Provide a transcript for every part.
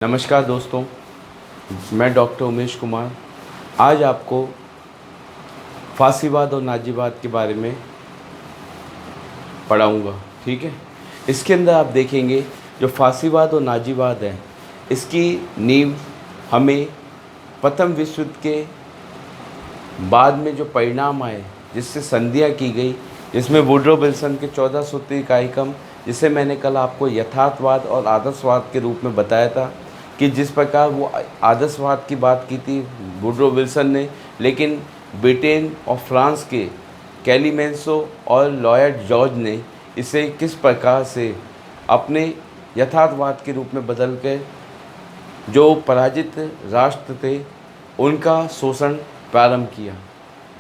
नमस्कार दोस्तों, मैं डॉक्टर उमेश कुमार आज आपको फासीवाद और नाजीवाद के बारे में पढ़ाऊँगा। ठीक है, इसके अंदर आप देखेंगे जो फासीवाद और नाजीवाद है, इसकी नींव हमें प्रथम विश्व युद्ध के बाद में जो परिणाम आए, जिससे संधियाँ की गई, जिसमें वुडरो विल्सन के 14 सूत्री कार्यक्रम, जिसे मैंने कल आपको यथार्थवाद और आदर्शवाद के रूप में बताया था कि जिस प्रकार वो आदर्शवाद की बात की थी वुडरो विल्सन ने, लेकिन ब्रिटेन और फ्रांस के कैलीमेंसो और लॉयड जॉर्ज ने इसे किस प्रकार से अपने यथार्थवाद के रूप में बदल कर जो पराजित राष्ट्र थे उनका शोषण प्रारंभ किया।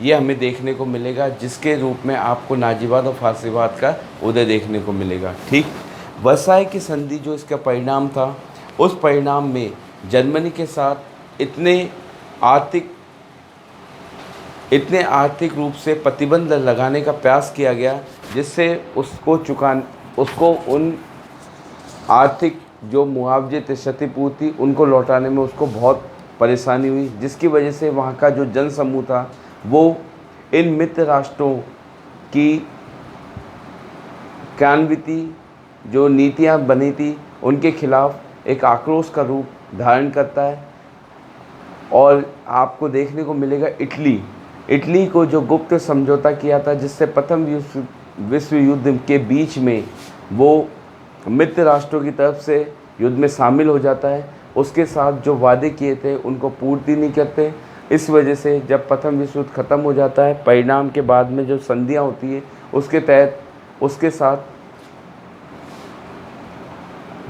ये हमें देखने को मिलेगा, जिसके रूप में आपको नाजीवाद और फासीवाद का उदय देखने को मिलेगा। ठीक, वर्साई की संधि जो इसका परिणाम था, उस परिणाम में जर्मनी के साथ इतने आर्थिक रूप से प्रतिबंध लगाने का प्रयास किया गया, जिससे उसको उन आर्थिक जो मुआवजे थे, क्षतिपूर्ति, उनको लौटाने में उसको बहुत परेशानी हुई, जिसकी वजह से वहाँ का जो जनसमूह था वो इन मित्र राष्ट्रों की क्रियान्वित जो नीतियाँ बनी थी उनके खिलाफ एक आक्रोश का रूप धारण करता है। और आपको देखने को मिलेगा इटली को जो गुप्त समझौता किया था, जिससे प्रथम विश्व युद्ध के बीच में वो मित्र राष्ट्रों की तरफ से युद्ध में शामिल हो जाता है, उसके साथ जो वादे किए थे उनको पूर्ति नहीं करते। इस वजह से जब प्रथम विश्व युद्ध ख़त्म हो जाता है, परिणाम के बाद में जो संधियाँ होती है उसके तहत उसके साथ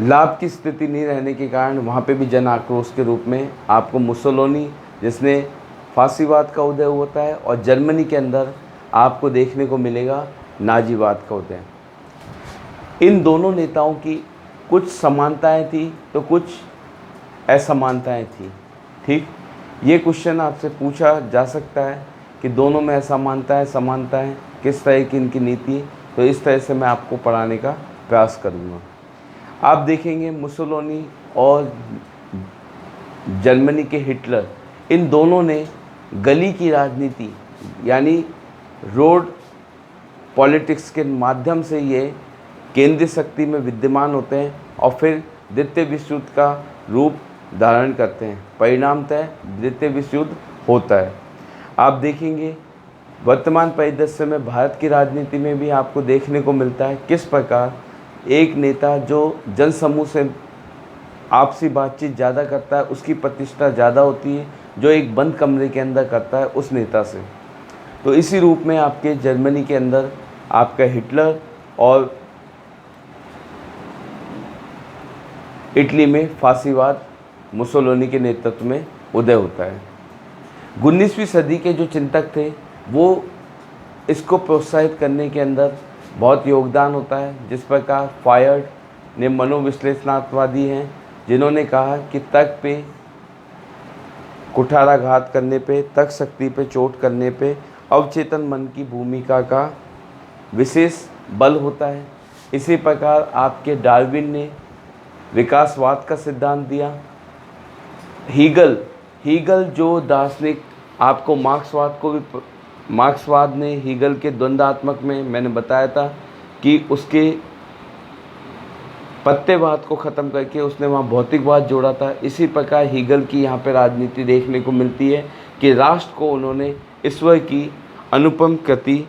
लाभ की स्थिति नहीं रहने के कारण वहाँ पे भी जन आक्रोश के रूप में आपको मुसोलिनी, जिसने फासीवाद का उदय होता है, और जर्मनी के अंदर आपको देखने को मिलेगा नाजीवाद का उदय। इन दोनों नेताओं की कुछ समानताएं थी तो कुछ असमानताएं थी। ठीक, ये क्वेश्चन आपसे पूछा जा सकता है कि दोनों में समानताएं किस तरह की इनकी नीति, तो इस तरह से मैं आपको पढ़ाने का प्रयास करूँगा। आप देखेंगे मुसोलिनी और जर्मनी के हिटलर, इन दोनों ने गली की राजनीति यानी रोड पॉलिटिक्स के माध्यम से ये केंद्रीय शक्ति में विद्यमान होते हैं और फिर द्वितीय विश्व युद्ध का रूप धारण करते हैं। परिणामतः द्वितीय विश्व युद्ध होता है। आप देखेंगे वर्तमान परिदृश्य में भारत की राजनीति में भी आपको देखने को मिलता है किस प्रकार एक नेता जो जनसमूह से आपसी बातचीत ज़्यादा करता है, उसकी प्रतिष्ठा ज़्यादा होती है जो एक बंद कमरे के अंदर करता है उस नेता से। तो इसी रूप में आपके जर्मनी के अंदर आपका हिटलर और इटली में फासीवाद मुसोलिनी के नेतृत्व में उदय होता है। 19वीं सदी के जो चिंतक थे वो इसको प्रोत्साहित करने के अंदर बहुत योगदान होता है, जिस प्रकार फायर्ड ने मनोविश्लेषणार्थवादी हैं, जिन्होंने कहा कि तर्क पे कुठाराघात करने पे, तर्क शक्ति पे चोट करने पे अवचेतन मन की भूमिका का विशेष बल होता है। इसी प्रकार आपके डार्विन ने विकासवाद का सिद्धांत दिया। हीगल जो दार्शनिक आपको मार्क्सवाद ने हीगल के द्वंद्वात्मक में मैंने बताया था कि उसके पत्तेवाद को ख़त्म करके उसने वहाँ भौतिकवाद जोड़ा था। इसी प्रकार हीगल की यहाँ पे राजनीति देखने को मिलती है कि राष्ट्र को उन्होंने ईश्वर की अनुपम कृति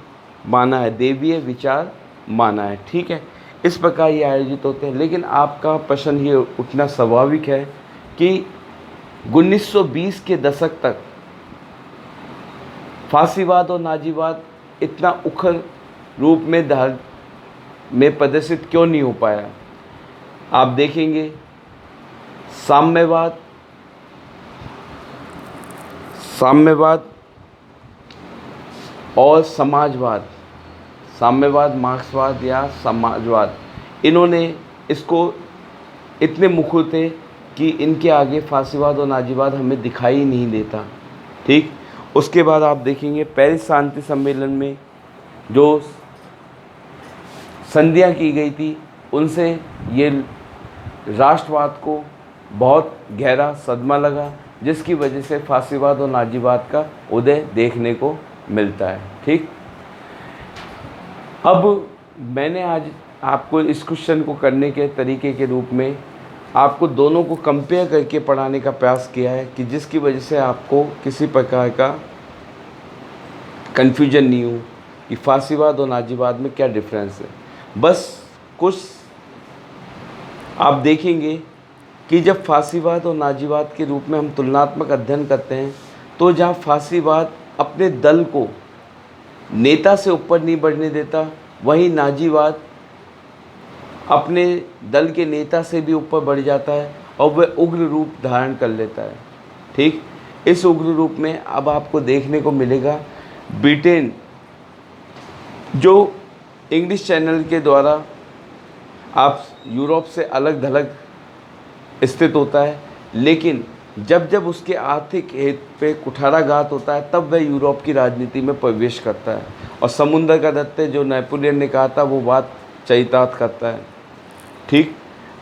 माना है, देवीय विचार माना है। ठीक है, इस प्रकार ये आयोजित होते हैं। लेकिन आपका प्रश्न ये उठना स्वाभाविक है कि 1920 के दशक तक फासीवाद और नाजीवाद इतना उखड़ रूप में प्रदर्शित क्यों नहीं हो पाया। आप देखेंगे साम्यवाद और समाजवाद, साम्यवाद, मार्क्सवाद या समाजवाद, इन्होंने इसको इतने मुखर थे कि इनके आगे फासीवाद और नाजीवाद हमें दिखाई ही नहीं देता। ठीक, उसके बाद आप देखेंगे पेरिस शांति सम्मेलन में जो संधियाँ की गई थी, उनसे ये राष्ट्रवाद को बहुत गहरा सदमा लगा, जिसकी वजह से फासीवाद और नाजीवाद का उदय देखने को मिलता है। ठीक, अब मैंने आज आपको इस क्वेश्चन को करने के तरीके के रूप में आपको दोनों को कंपेयर करके पढ़ाने का प्रयास किया है कि जिसकी वजह से आपको किसी प्रकार का कन्फ्यूजन नहीं हो कि फासीवाद और नाजीवाद में क्या डिफरेंस है। बस कुछ आप देखेंगे कि जब फासीवाद और नाजीवाद के रूप में हम तुलनात्मक अध्ययन करते हैं, तो जहाँ फासीवाद अपने दल को नेता से ऊपर नहीं बढ़ने देता, वहीं नाजीवाद अपने दल के नेता से भी ऊपर बढ़ जाता है और वह उग्र रूप धारण कर लेता है। ठीक, इस उग्र रूप में अब आपको देखने को मिलेगा ब्रिटेन, जो इंग्लिश चैनल के द्वारा आप यूरोप से अलग थलग स्थित होता है, लेकिन जब जब उसके आर्थिक हित पे कुठाराघात होता है तब वह यूरोप की राजनीति में प्रवेश करता है और समुद्र का दत्ते जो नेपोलियन ने कहा था वो बात चरितार्थ करता है। ठीक,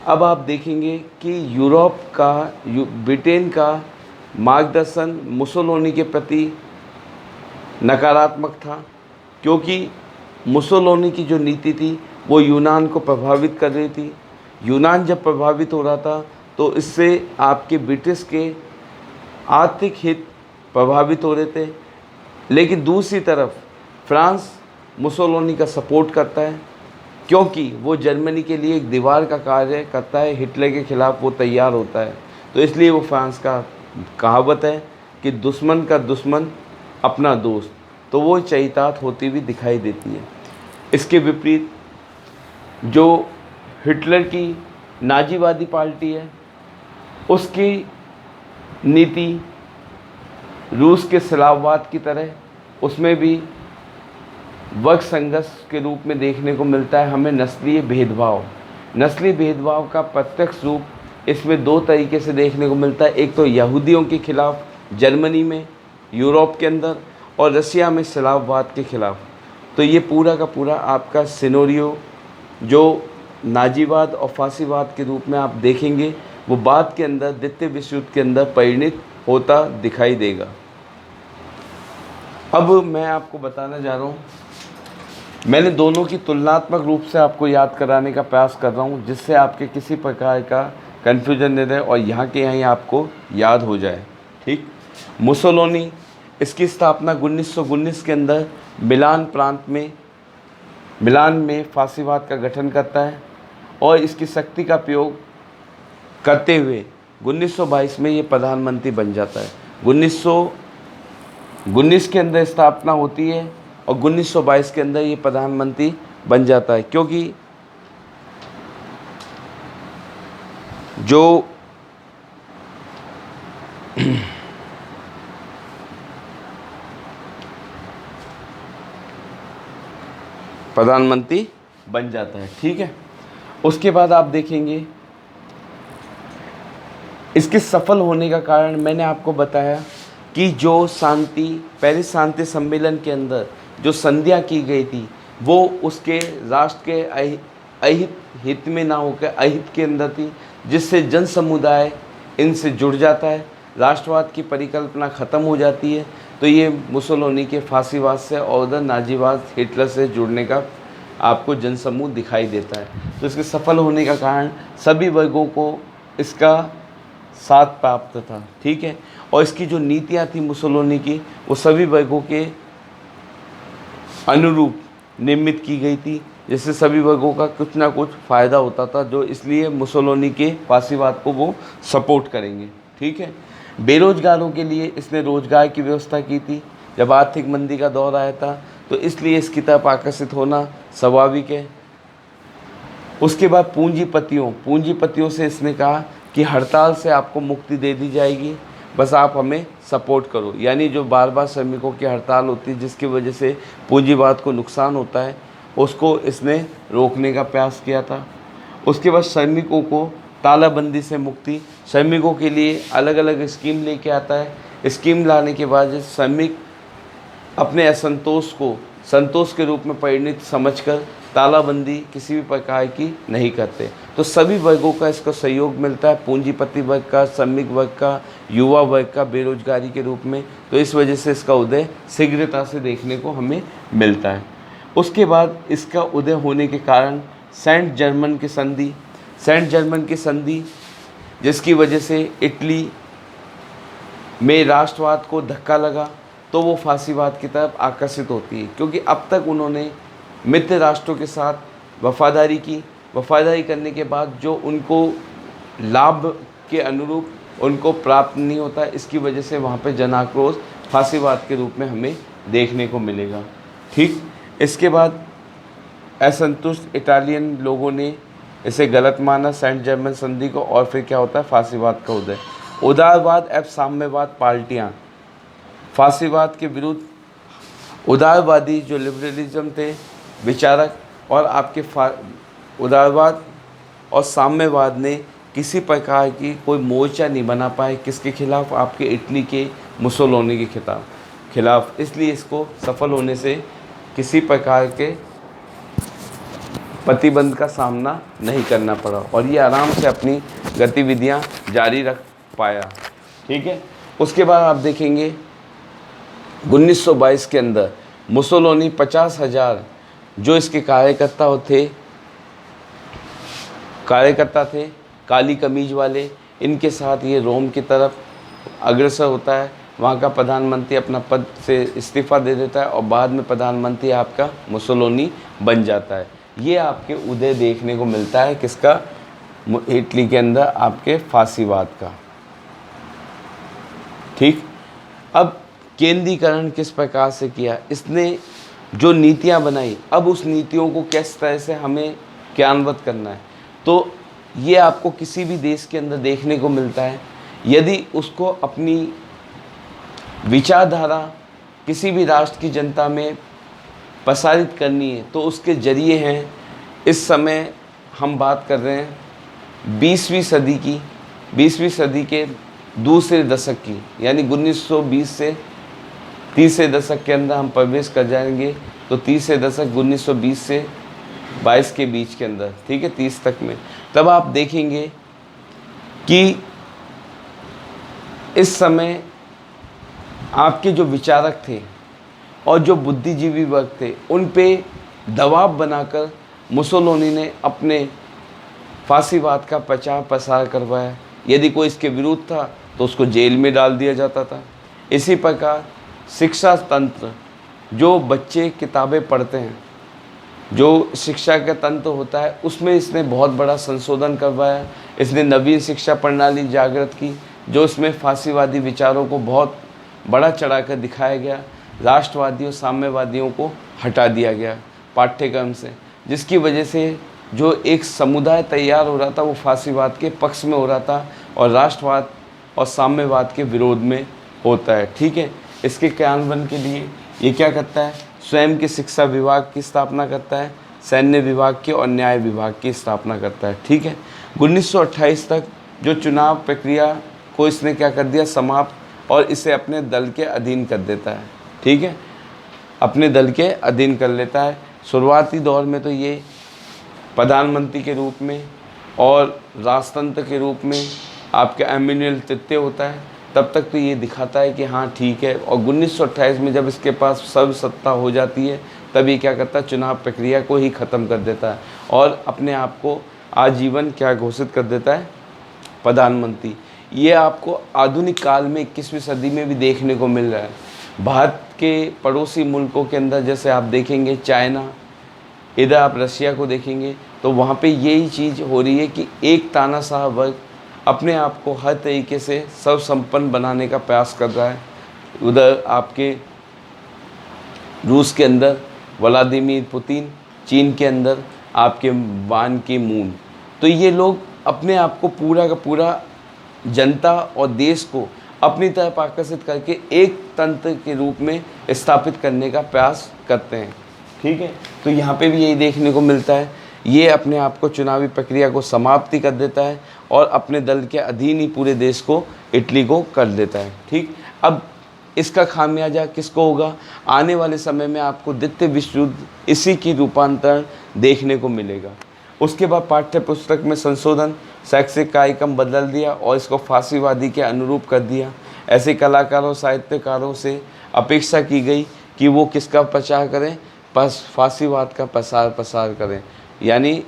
अब आप देखेंगे कि यूरोप का ब्रिटेन का मार्गदर्शन मुसोलिनी के प्रति नकारात्मक था, क्योंकि मुसोलिनी की जो नीति थी वो यूनान को प्रभावित कर रही थी। यूनान जब प्रभावित हो रहा था तो इससे आपके ब्रिटिश के आर्थिक हित प्रभावित हो रहे थे, लेकिन दूसरी तरफ फ्रांस मुसोलिनी का सपोर्ट करता है, क्योंकि वो जर्मनी के लिए एक दीवार का कार्य करता है, हिटलर के ख़िलाफ़ वो तैयार होता है। तो इसलिए वो फ्रांस का कहावत है कि दुश्मन का दुश्मन अपना दोस्त, तो वो चरितार्थ होती हुई दिखाई देती है। इसके विपरीत जो हिटलर की नाजीवादी पार्टी है, उसकी नीति रूस के स्लाववाद की तरह उसमें भी वर्ग संघर्ष के रूप में देखने को मिलता है हमें नस्लीय भेदभाव। नस्लीय भेदभाव का प्रत्यक्ष रूप इसमें दो तरीके से देखने को मिलता है, एक तो यहूदियों के खिलाफ जर्मनी में, यूरोप के अंदर, और रसिया में स्लाववाद के खिलाफ। तो ये पूरा का पूरा आपका सिनेरियो जो नाजीवाद और फासीवाद के रूप में आप देखेंगे वो बाद के अंदर द्वितीय विश्व युद्ध के अंदर परिणित होता दिखाई देगा। अब मैं आपको बताना जा रहा हूँ, मैंने दोनों की तुलनात्मक रूप से आपको याद कराने का प्रयास कर रहा हूँ, जिससे आपके किसी प्रकार का कन्फ्यूजन नहीं रहे और यहाँ के यहाँ आपको याद हो जाए। ठीक, मुसोलिनी, इसकी स्थापना 1919 के अंदर मिलान प्रांत में, मिलान में फासीवाद का गठन करता है और इसकी शक्ति का प्रयोग करते हुए 1922 में ये प्रधानमंत्री बन जाता है। 1919 के अंदर स्थापना होती है और 1922 के अंदर ये प्रधानमंत्री बन जाता है, क्योंकि जो प्रधानमंत्री बन जाता है। ठीक है, उसके बाद आप देखेंगे इसके सफल होने का कारण मैंने आपको बताया कि जो शांति, पेरिस शांति सम्मेलन के अंदर जो संधियाँ की गई थी वो उसके राष्ट्र के अहित हित में ना होकर अहित के अंदर थी, जिससे जन समुदाय इनसे जुड़ जाता है, राष्ट्रवाद की परिकल्पना ख़त्म हो जाती है। तो ये मुसोलिनी के फासीवाद से और उधर नाजीवाद हिटलर से जुड़ने का आपको जनसमूह दिखाई देता है। तो इसके सफल होने का कारण सभी वर्गों को इसका साथ प्राप्त था। ठीक है, और इसकी जो नीतियाँ थी मुसोलिनी की वो सभी वर्गों के अनुरूप निर्मित की गई थी, जिससे सभी वर्गों का कुछ ना कुछ फ़ायदा होता था, जो इसलिए मुसोलिनी के फासीवाद को वो सपोर्ट करेंगे। ठीक है, बेरोजगारों के लिए इसने रोजगार की व्यवस्था की थी जब आर्थिक मंदी का दौर आया था, तो इसलिए इसकी तरफ आकर्षित होना स्वाभाविक है। उसके बाद पूंजीपतियों से इसने कहा कि हड़ताल से आपको मुक्ति दे दी जाएगी, बस आप हमें सपोर्ट करो। यानी जो बार बार श्रमिकों की हड़ताल होती है जिसकी वजह से पूंजीवाद को नुकसान होता है, उसको इसने रोकने का प्रयास किया था। उसके बाद श्रमिकों को तालाबंदी से मुक्ति, श्रमिकों के लिए अलग अलग स्कीम लेके आता है। स्कीम लाने के बाद श्रमिक अपने असंतोष को संतोष के रूप में परिणित समझकर तालाबंदी किसी भी प्रकार की नहीं करते। तो सभी वर्गों का इसका सहयोग मिलता है, पूंजीपति वर्ग का, श्रमिक वर्ग का, युवा वर्ग का, बेरोजगारी के रूप में। तो इस वजह से इसका उदय शीघ्रता से देखने को हमें मिलता है। उसके बाद इसका उदय होने के कारण सेंट जर्मन की संधि जिसकी वजह से इटली में राष्ट्रवाद को धक्का लगा, तो वो फांसीवाद की तरफ आकर्षित होती है, क्योंकि अब तक उन्होंने मित्र राष्ट्रों के साथ वफादारी करने के बाद जो उनको लाभ के अनुरूप उनको प्राप्त नहीं होता है, इसकी वजह से वहाँ पे जन आक्रोश फांसीवाद के रूप में हमें देखने को मिलेगा। ठीक, इसके बाद असंतुष्ट इटालियन लोगों ने इसे गलत माना सेंट जर्मन संधि को, और फिर क्या होता है, फांसीवाद का उदय। उदारवाद एवं साम्यवाद पार्टियाँ फांसीवाद के विरुद्ध, उदारवादी जो लिबरलिज्म थे विचारक, और आपके उदारवाद और साम्यवाद ने किसी प्रकार की कोई मोर्चा नहीं बना पाए, किसके खिलाफ, आपके इटली के मुसोलिनी के खिलाफ। इसलिए इसको सफल होने से किसी प्रकार के प्रतिबंध का सामना नहीं करना पड़ा, और ये आराम से अपनी गतिविधियां जारी रख पाया। ठीक है, उसके बाद आप देखेंगे 1922 के अंदर मुसोलिनी 50,000 जो इसके कार्यकर्ता थे काली कमीज वाले, इनके साथ ये रोम की तरफ अग्रसर होता है। वहाँ का प्रधानमंत्री अपना पद से इस्तीफ़ा दे देता है, और बाद में प्रधानमंत्री आपका मुसोलिनी बन जाता है। ये आपके उदय देखने को मिलता है किसका, इटली के अंदर आपके फांसीवाद का। ठीक, अब केंद्रीकरण किस प्रकार से किया इसने, जो नीतियां बनाई, अब उस नीतियों को किस तरह से हमें क्रियान्वित करना है, तो ये आपको किसी भी देश के अंदर देखने को मिलता है। यदि उसको अपनी विचारधारा किसी भी राष्ट्र की जनता में प्रसारित करनी है, तो उसके जरिए हैं। इस समय हम बात कर रहे हैं 20वीं सदी के दूसरे दशक की, यानी 1920 से 30 दशक के अंदर हम प्रवेश कर जाएंगे। तो 30 दशक 1920 से 22 के बीच के अंदर, ठीक है, 30 तक में, तब आप देखेंगे कि इस समय आपके जो विचारक थे और जो बुद्धिजीवी वर्ग थे, उन पे दबाव बनाकर मुसोलिनी ने अपने फांसीवाद का प्रचार प्रसार करवाया। यदि कोई इसके विरुद्ध था तो उसको जेल में डाल दिया जाता था। इसी प्रकार शिक्षा तंत्र, जो बच्चे किताबें पढ़ते हैं, जो शिक्षा का तंत्र होता है, उसमें इसने बहुत बड़ा संशोधन करवाया। इसने नवीन शिक्षा प्रणाली जागृत की, जो इसमें फांसीवादी विचारों को बहुत बड़ा चढ़ाकर दिखाया गया। राष्ट्रवादियों साम्यवादियों को हटा दिया गया पाठ्यक्रम से, जिसकी वजह से जो एक समुदाय तैयार हो रहा था वो फांसीवाद के पक्ष में हो रहा था और राष्ट्रवाद और साम्यवाद के विरोध में होता है। ठीक है, इसके क्रियान्वयन के लिए ये क्या करता है, स्वयं के शिक्षा विभाग की स्थापना करता है, सैन्य विभाग के और न्याय विभाग की स्थापना करता है। ठीक है, 1928 तक जो चुनाव प्रक्रिया को इसने क्या कर दिया, समाप्त, और इसे अपने दल के अधीन कर देता है। ठीक है, अपने दल के अधीन कर लेता है। शुरुआती दौर में तो ये प्रधानमंत्री के रूप में और राजतंत्र के रूप में आपके एम्यूनियल तृतीय होता है, तब तक तो ये दिखाता है कि हाँ ठीक है। और 1928 में जब इसके पास सर्व सत्ता हो जाती है, तब ये क्या करता है, चुनाव प्रक्रिया को ही ख़त्म कर देता है और अपने आप को आजीवन क्या घोषित कर देता है, प्रधानमंत्री। ये आपको आधुनिक काल में 21वीं सदी में भी देखने को मिल रहा है। भारत के पड़ोसी मुल्कों के अंदर जैसे आप देखेंगे चाइना, इधर आप रशिया को देखेंगे, तो वहाँ पे यही चीज़ हो रही है कि एक तानाशाह वर्ग अपने आप को हर तरीके से सर्वसंपन्न बनाने का प्रयास कर रहा है। उधर आपके रूस के अंदर व्लादिमीर पुतिन, चीन के अंदर आपके बान की मून, तो ये लोग अपने आप को पूरा का पूरा जनता और देश को अपनी तरफ आकर्षित करके एक तंत्र के रूप में स्थापित करने का प्रयास करते हैं। ठीक है, तो यहाँ पे भी यही देखने को मिलता है। ये अपने आप को चुनावी प्रक्रिया को समाप्ति कर देता है और अपने दल के अधीन ही पूरे देश को, इटली को कर देता है। ठीक, अब इसका खामियाजा किसको होगा, आने वाले समय में आपको द्वितीय विश्व युद्ध इसी की रूपांतरण देखने को मिलेगा। उसके बाद पाठ्य पुस्तक में संशोधन, शैक्षिक कार्यक्रम बदल दिया और इसको फांसीवादी के अनुरूप कर दिया। ऐसे कलाकारों साहित्यकारों से अपेक्षा की गई कि वो किसका प्रचार करें, बस फांसीवाद का प्रसार करें। यानी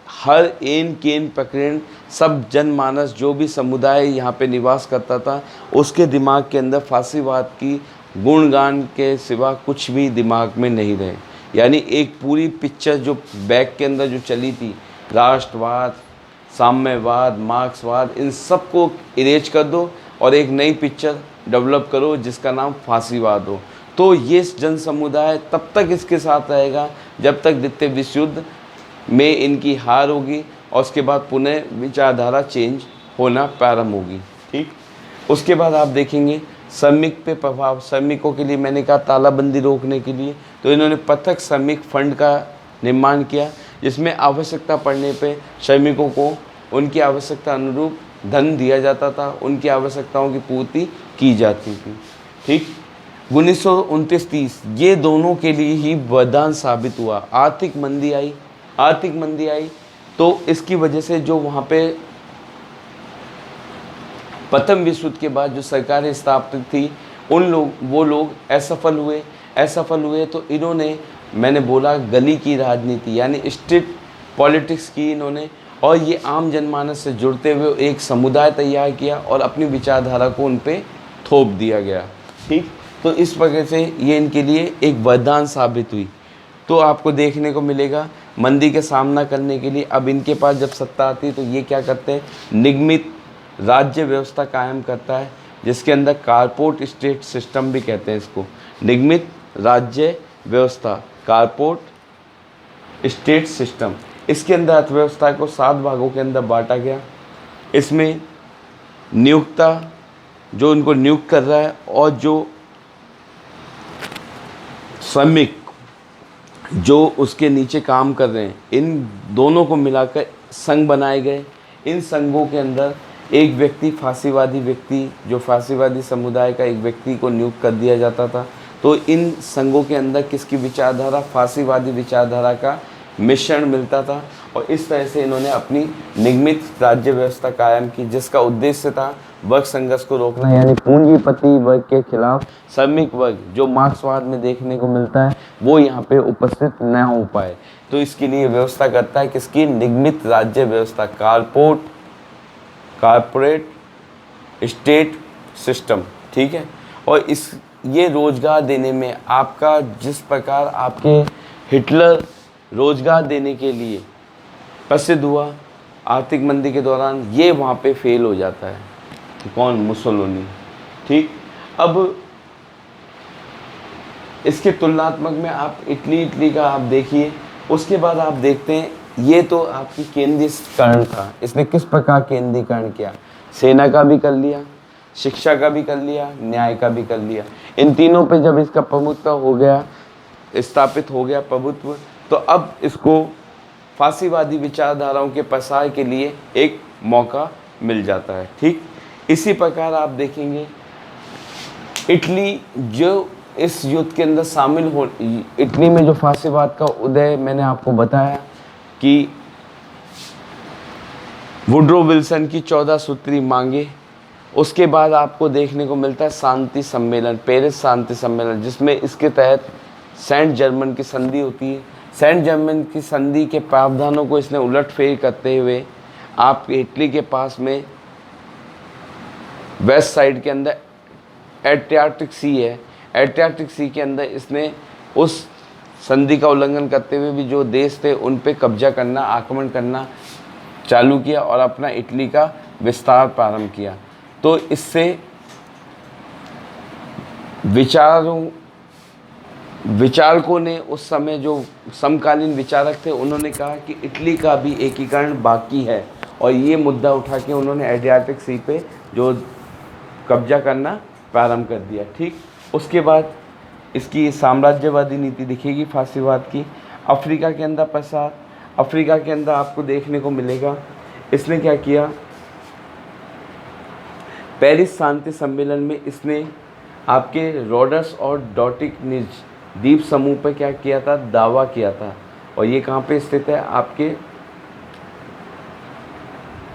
हर एन केन प्रकरण सब जनमानस जो भी समुदाय यहाँ पे निवास करता था उसके दिमाग के अंदर फांसीवाद की गुणगान के सिवा कुछ भी दिमाग में नहीं रहे। यानी एक पूरी पिक्चर जो बैक के अंदर जो चली थी, राष्ट्रवाद, साम्यवाद, मार्क्सवाद, इन सब को इरेज कर दो और एक नई पिक्चर डेवलप करो जिसका नाम फांसीवाद हो। तो ये जन समुदाय तब तक इसके साथ रहेगा जब तक द्वितीय विश्व युद्ध में इनकी हार होगी और उसके बाद पुनः विचारधारा चेंज होना प्रारंभ होगी। ठीक, उसके बाद आप देखेंगे श्रमिक पे प्रभाव। श्रमिकों के लिए मैंने कहा तालाबंदी रोकने के लिए तो इन्होंने पृथक श्रमिक फंड का निर्माण किया, जिसमें आवश्यकता पड़ने पे श्रमिकों को उनकी आवश्यकता अनुरूप धन दिया जाता था, उनकी आवश्यकताओं की पूर्ति की जाती थी। ठीक, 1929-30 ये दोनों के लिए ही वरदान साबित हुआ। आर्थिक मंदी आई तो इसकी वजह से जो वहाँ पे प्रथम विश्व युद्ध के बाद जो सरकारें स्थापित थी वो लोग असफल हुए तो इन्होंने, मैंने बोला, गली की राजनीति यानी स्ट्रीट पॉलिटिक्स की इन्होंने, और ये आम जनमानस से जुड़ते हुए एक समुदाय तैयार किया और अपनी विचारधारा को उन पे थोप दिया गया। ठीक, तो इस वजह से ये इनके लिए एक वरदान साबित हुई। तो आपको देखने को मिलेगा मंदी के सामना करने के लिए अब इनके पास जब सत्ता आती है तो ये क्या करते हैं, निगमित राज्य व्यवस्था कायम करता है, जिसके अंदर कारपोरेट स्टेट सिस्टम भी कहते हैं इसको। निगमित राज्य व्यवस्था, कारपोरेट स्टेट सिस्टम। इसके अंदर अर्थव्यवस्था को 7 भागों के अंदर बांटा गया। इसमें नियोक्ता जो उनको नियुक्त कर रहा है और जो श्रमिक जो उसके नीचे काम कर रहे हैं, इन दोनों को मिलाकर संघ बनाए गए। इन संघों के अंदर एक व्यक्ति, फांसीवादी व्यक्ति, जो फांसीवादी समुदाय का एक व्यक्ति को नियुक्त कर दिया जाता था। तो इन संघों के अंदर किसकी विचारधारा, फांसीवादी विचारधारा का मिश्रण मिलता था और इस तरह से इन्होंने अपनी निगमित राज्य व्यवस्था कायम की, जिसका उद्देश्य था वर्ग संघर्ष को रोकना, यानी पूंजीपति वर्ग के खिलाफ श्रमिक वर्ग जो मार्क्सवाद में देखने को मिलता है वो यहाँ पे उपस्थित न हो पाए। तो इसके लिए व्यवस्था करता है किसकी, निगमित राज्य व्यवस्था, कारपोरेट स्टेट सिस्टम। ठीक है, और ये रोजगार देने में आपका, जिस प्रकार आपके हिटलर रोजगार देने के लिए प्रसिद्ध हुआ आर्थिक मंदी के दौरान, ये वहाँ पे फेल हो जाता है। कौन, मुसोलिनी। ठीक, अब इसके तुलनात्मक में आप इटली का आप देखिए। उसके बाद आप देखते हैं, ये तो आपकी केंद्रीकरण था। इसने किस प्रकार केंद्रीकरण किया, सेना का भी कर लिया, शिक्षा का भी कर लिया, न्याय का भी कर लिया। इन तीनों पे जब इसका प्रभुत्व हो गया, स्थापित हो गया प्रभुत्व, तो अब इसको फांसीवादी विचारधाराओं के प्रसार के लिए एक मौका मिल जाता है। ठीक, इसी प्रकार आप देखेंगे इटली जो इस युद्ध के अंदर शामिल हो, इटली में जो फांसीवाद का उदय मैंने आपको बताया कि वुड्रो विल्सन की 14 सूत्री मांगे। उसके बाद आपको देखने को मिलता है शांति सम्मेलन, पेरिस शांति सम्मेलन, जिसमें इसके तहत सेंट जर्मन की संधि होती है। सेंट जर्मन की संधि के प्रावधानों को इसने उलटफेर करते हुए आपके इटली के पास में वेस्ट साइड के अंदर एड्रियाटिक सी है, एड्रियाटिक सी के अंदर इसने उस संधि का उल्लंघन करते हुए भी जो देश थे उन पे कब्जा करना, आक्रमण करना चालू किया और अपना इटली का विस्तार प्रारंभ किया। तो इससे विचारकों ने उस समय जो समकालीन विचारक थे उन्होंने कहा कि इटली का भी एकीकरण बाकी है, और ये मुद्दा उठा के उन्होंने एड्रियाटिक सी पे जो कब्जा करना प्रारंभ कर दिया। ठीक, उसके बाद इसकी साम्राज्यवादी नीति दिखेगी फांसीवाद की। अफ्रीका के अंदर प्रसार, अफ्रीका के अंदर आपको देखने को मिलेगा इसने क्या किया, पेरिस शांति सम्मेलन में इसने आपके रोडस और डोटिक निज द्वीप समूह पर क्या किया था, दावा किया था। और ये कहाँ पे स्थित है, आपके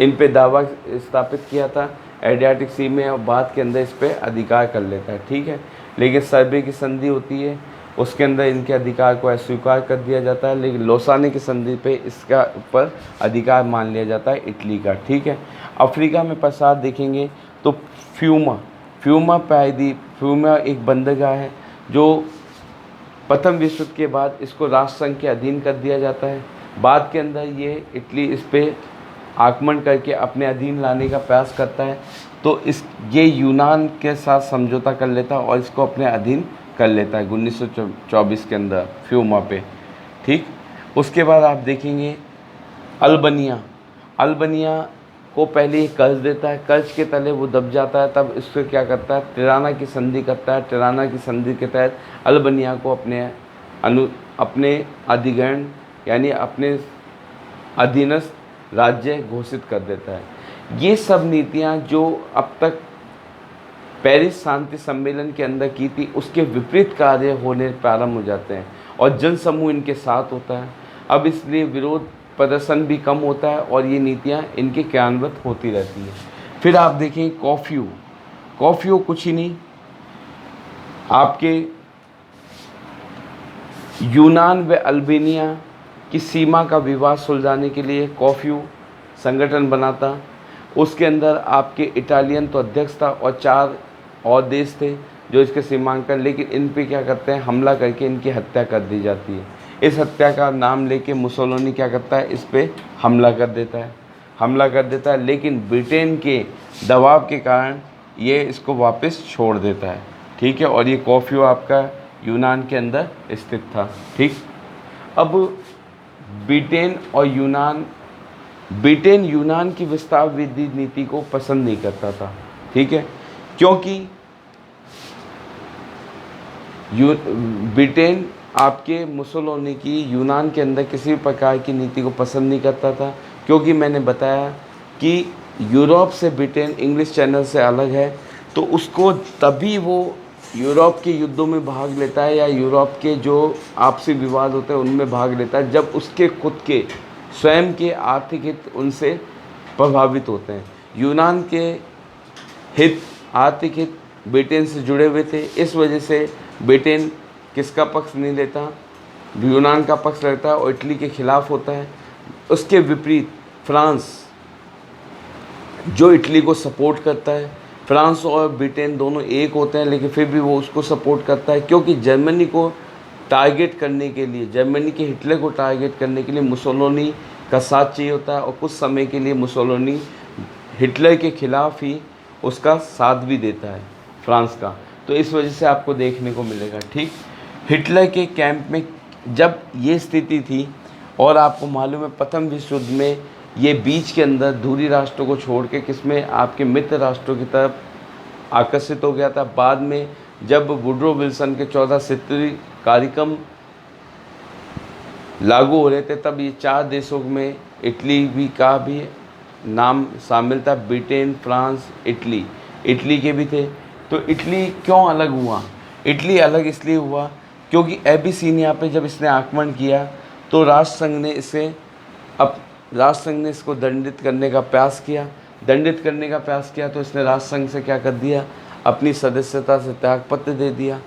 इन पे दावा स्थापित किया था एड्रियाटिक सी में, और बाद के अंदर इस पे अधिकार कर लेता है, ठीक है। लेकिन सर्वे की संधि होती है, उसके अंदर इनके अधिकार को अस्वीकार कर दिया जाता है, लेकिन लौसाने की संधि पे इसका ऊपर अधिकार मान लिया जाता है इटली का, ठीक है। अफ्रीका में पश्चात देखेंगे तो फ्यूमा प्रायद्वीप, फ्यूमा एक बंदरगाह है जो प्रथम विश्व युद्ध के बाद इसको राष्ट्रसंघ के अधीन कर दिया जाता है। बाद के अंदर ये इटली इस पे आक्रमण करके अपने अधीन लाने का प्रयास करता है, तो ये यूनान के साथ समझौता कर लेता है और इसको अपने अधीन कर लेता है 1924 के अंदर फ्यूमा पे, ठीक। उसके बाद आप देखेंगे अल्बानिया को पहले ही कर्ज देता है, कर्ज के तले वो दब जाता है, तब इसको क्या करता है, तिराना की संधि करता है। तिराना की संधि के तहत अल्बानिया को अपने अधिग्रहण यानी अपने अधीनस्थ राज्य घोषित कर देता है। ये सब नीतियाँ जो अब तक पेरिस शांति सम्मेलन के अंदर की थी, उसके विपरीत कार्य होने प्रारंभ हो जाते हैं और जनसमूह इनके साथ होता है। अब इसलिए विरोध प्रदर्शन भी कम होता है और ये नीतियाँ इनके क्रियान्वित होती रहती हैं। फिर आप देखें कॉफ़ियो कुछ ही नहीं, आपके यूनान व अल्बानिया की सीमा का विवाद सुलझाने के लिए कॉफ़ियो संगठन बनाता। उसके अंदर आपके इटालियन तो अध्यक्ष था और 4 और देश थे जो इसके सीमांकन, लेकिन इन पे क्या करते हैं, हमला करके इनकी हत्या कर दी जाती है। इस हत्या का नाम लेके मुसोलिनी क्या करता है, इस पे हमला कर देता है, लेकिन ब्रिटेन के दबाव के कारण ये इसको वापस छोड़ देता है, ठीक है। और ये कॉफ़ियो आपका यूनान के अंदर स्थित था, ठीक। अब ब्रिटेन यूनान की विस्तार वृद्धि नीति को पसंद नहीं करता था, ठीक है, क्योंकि ब्रिटेन आपके मुसोलिनी की यूनान के अंदर किसी भी प्रकार की नीति को पसंद नहीं करता था, क्योंकि मैंने बताया कि यूरोप से ब्रिटेन इंग्लिश चैनल से अलग है, तो उसको तभी वो यूरोप के युद्धों में भाग लेता है या यूरोप के जो आपसी विवाद होते हैं उनमें भाग लेता है जब उसके खुद के स्वयं के आर्थिक हित उनसे प्रभावित होते हैं। यूनान के हित, आर्थिक हित ब्रिटेन से जुड़े हुए थे, इस वजह से ब्रिटेन किसका पक्ष नहीं लेता, यूनान का पक्ष लेता है और इटली के खिलाफ होता है। उसके विपरीत फ्रांस जो इटली को सपोर्ट करता है, फ्रांस और ब्रिटेन दोनों एक होते हैं, लेकिन फिर भी वो उसको सपोर्ट करता है, क्योंकि जर्मनी को टारगेट करने के लिए, जर्मनी के हिटलर को टारगेट करने के लिए मुसोलिनी का साथ चाहिए होता है, और कुछ समय के लिए मुसोलिनी हिटलर के खिलाफ ही उसका साथ भी देता है फ्रांस का। तो इस वजह से आपको देखने को मिलेगा, ठीक। हिटलर के कैंप में जब ये स्थिति थी, और आपको मालूम है प्रथम विश्व युद्ध में ये बीच के अंदर धूरी राष्ट्रों को छोड़ के किसमें, आपके मित्र राष्ट्रों की तरफ आकर्षित हो गया था। बाद में जब वुडरो विल्सन के 14 सूत्री कार्यक्रम लागू हो रहे थे, तब ये 4 देशों में इटली भी का भी नाम शामिल था, ब्रिटेन, फ्रांस, इटली के भी थे। तो इटली क्यों अलग हुआ? इटली अलग इसलिए हुआ क्योंकि एबीसीनिया पे जब इसने आक्रमण किया तो राष्ट्रसंघ ने इसको दंडित करने का प्रयास किया। तो इसने राष्ट्रसंघ से क्या कर दिया, अपनी सदस्यता से त्यागपत्र दे दिया,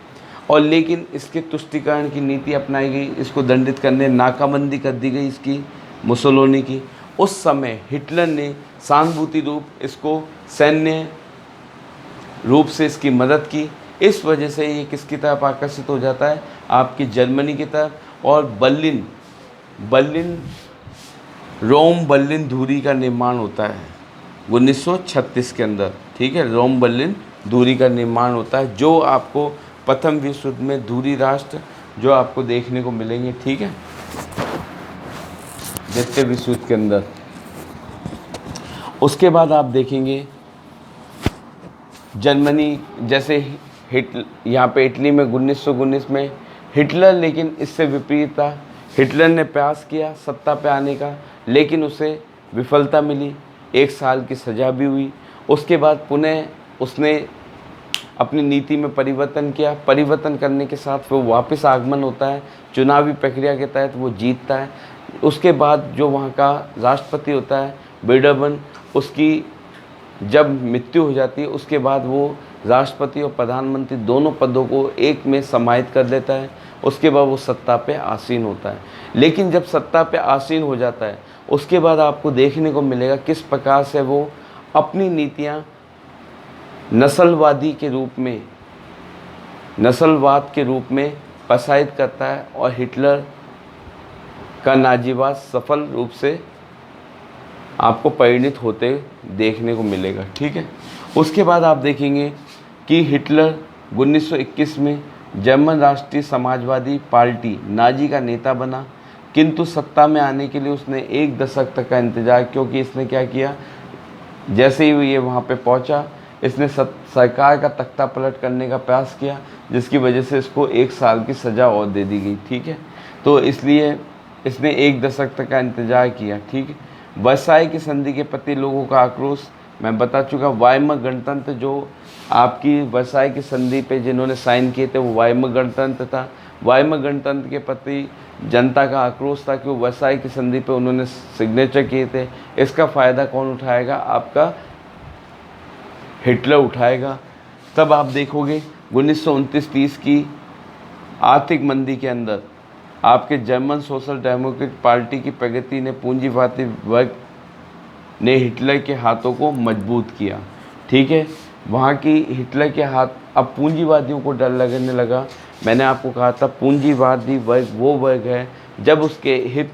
और लेकिन इसके तुष्टीकरण की नीति अपनाई गई, इसको दंडित करने नाकाबंदी कर दी गई इसकी मुसोलिनी की। उस समय हिटलर ने सहानुभूति रूप इसको सैन्य रूप से इसकी मदद की। इस वजह से ये किसकी तरफ आकर्षित हो जाता है, आपकी जर्मनी की तरफ, और रोम बर्लिन दूरी का निर्माण होता है 1936 के अंदर, ठीक है। रोम बर्लिन दूरी का निर्माण होता है, जो आपको प्रथम विश्व युद्ध में दूरी राष्ट्र जो आपको देखने को मिलेंगे, ठीक है, द्वितीय विश्व युद्ध के अंदर। उसके बाद आप देखेंगे जर्मनी, जैसे यहाँ पे इटली में 1919 में हिटलर, लेकिन इससे विपरीत था। हिटलर ने प्रयास किया सत्ता पे आने का, लेकिन उसे विफलता मिली, 1 साल की सज़ा भी हुई। उसके बाद पुनः उसने अपनी नीति में परिवर्तन किया। परिवर्तन करने के साथ वो वापस आगमन होता है, चुनावी प्रक्रिया के तहत वो जीतता है। उसके बाद जो वहाँ का राष्ट्रपति होता है बिल्डर्बन, उसकी जब मृत्यु हो जाती है उसके बाद वो राष्ट्रपति और प्रधानमंत्री दोनों पदों को एक में समाहित कर देता है। उसके बाद वो सत्ता पे आसीन होता है। लेकिन जब सत्ता पे आसीन हो जाता है उसके बाद आपको देखने को मिलेगा किस प्रकार से वो अपनी नीतियाँ नस्लवादी के रूप में, नस्लवाद के रूप में प्रसारित करता है और हिटलर का नाजीवाद सफल रूप से आपको परिणित होते देखने को मिलेगा। ठीक है, उसके बाद आप देखेंगे कि हिटलर 1921 में जर्मन राष्ट्रीय समाजवादी पार्टी नाजी का नेता बना, किंतु सत्ता में आने के लिए उसने 1 दशक तक का इंतज़ार, क्योंकि इसने क्या किया, जैसे ही ये वहाँ पे पहुँचा इसने सरकार का तख्ता पलट करने का प्रयास किया, जिसकी वजह से इसको 1 साल की सज़ा और दे दी गई। ठीक है, तो इसलिए इसने 1 दशक तक का इंतज़ार किया। ठीक है, वर्साई की संधि के प्रति लोगों का आक्रोश मैं बता चुका। वाइमर गणतंत्र, जो आपकी वर्साई की संधि पे जिन्होंने साइन किए थे वो वाइमर गणतंत्र था। वाइमर गणतंत्र के प्रति जनता का आक्रोश था कि वो वर्साई की संधि पे उन्होंने सिग्नेचर किए थे। इसका फ़ायदा कौन उठाएगा? आपका हिटलर उठाएगा। तब आप देखोगे 1929-30 की आर्थिक मंदी के अंदर आपके जर्मन सोशल डेमोक्रेटिक पार्टी की प्रगति ने पूंजीवादी वर्ग ने हिटलर के हाथों को मजबूत किया। ठीक है, वहाँ की हिटलर के हाथ, अब पूंजीवादियों को डर लगने लगा। मैंने आपको कहा था पूंजीवादी वर्ग वो वर्ग है जब उसके हित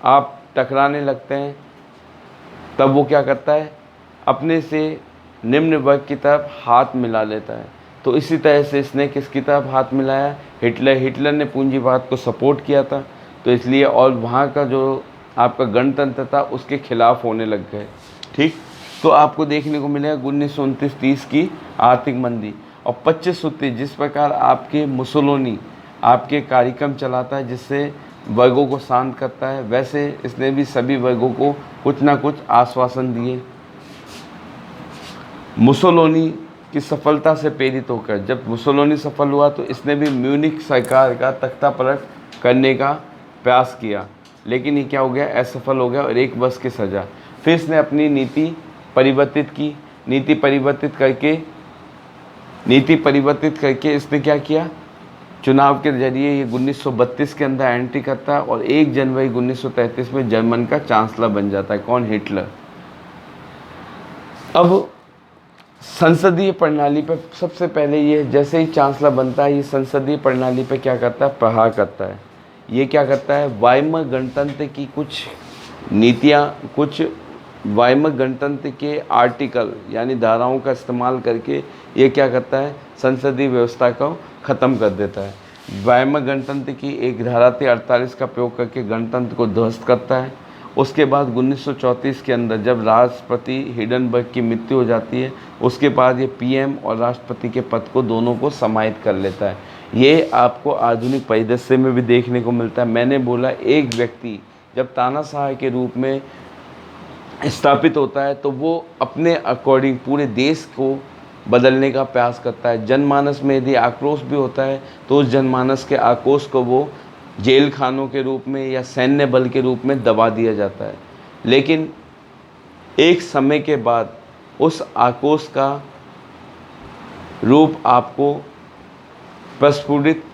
आप टकराने लगते हैं तब वो क्या करता है, अपने से निम्न वर्ग की तरफ हाथ मिला लेता है। तो इसी तरह से इसने किसकी तरफ हाथ मिलाया? हिटलर ने पूंजीवाद को सपोर्ट किया था, तो इसलिए, और वहाँ का जो आपका गणतंत्र था उसके खिलाफ होने लग गए। ठीक, तो आपको देखने को मिलेगा 1929-30 की आर्थिक मंदी और 25 सूत्री, जिस प्रकार आपके मुसोलिनी आपके कार्यक्रम चलाता है जिससे वर्गों को शांत करता है, वैसे इसने भी सभी वर्गों को कुछ ना कुछ आश्वासन दिए। मुसोलिनी की सफलता से प्रेरित होकर जब मुसोलिनी सफल हुआ तो इसने भी म्यूनिख सरकार का तख्ता पलट करने का प्रयास किया, लेकिन ये क्या हो गया, असफल हो गया और 1 वर्ष की सज़ा। फिर इसने अपनी नीति परिवर्तित की। नीति परिवर्तित करके इसने क्या किया, चुनाव के जरिए ये 1932 के अंदर एंट्री करता है और 1 जनवरी 1933 में जर्मन का चांसलर बन जाता है। कौन? हिटलर। अब संसदीय प्रणाली पर सबसे पहले ये जैसे ही चांसलर बनता है ये संसदीय प्रणाली पर क्या करता है, प्रहार करता है। ये क्या करता है, वाइमर गणतंत्र की कुछ नीतियाँ, कुछ वाइमर गणतंत्र के आर्टिकल यानी धाराओं का इस्तेमाल करके ये क्या करता है, संसदीय व्यवस्था को ख़त्म कर देता है। वाइमर गणतंत्र की एक धारा थी 48 का प्रयोग करके गणतंत्र को ध्वस्त करता है। उसके बाद 1934 के अंदर जब राष्ट्रपति हिंडनबर्ग की मृत्यु हो जाती है उसके बाद ये पीएम और राष्ट्रपति के पद को दोनों को समाहित कर लेता है। ये आपको आधुनिक परिदृश्य में भी देखने को मिलता है। मैंने बोला एक व्यक्ति जब तानाशाह के रूप में स्थापित होता है तो वो अपने अकॉर्डिंग पूरे देश को बदलने का प्रयास करता है। जनमानस में यदि आक्रोश भी होता है तो उस जनमानस के आक्रोश को वो जेल खानों के रूप में या सैन्य बल के रूप में दबा दिया जाता है। लेकिन एक समय के बाद उस आक्रोश का रूप आपको प्रस्फुटित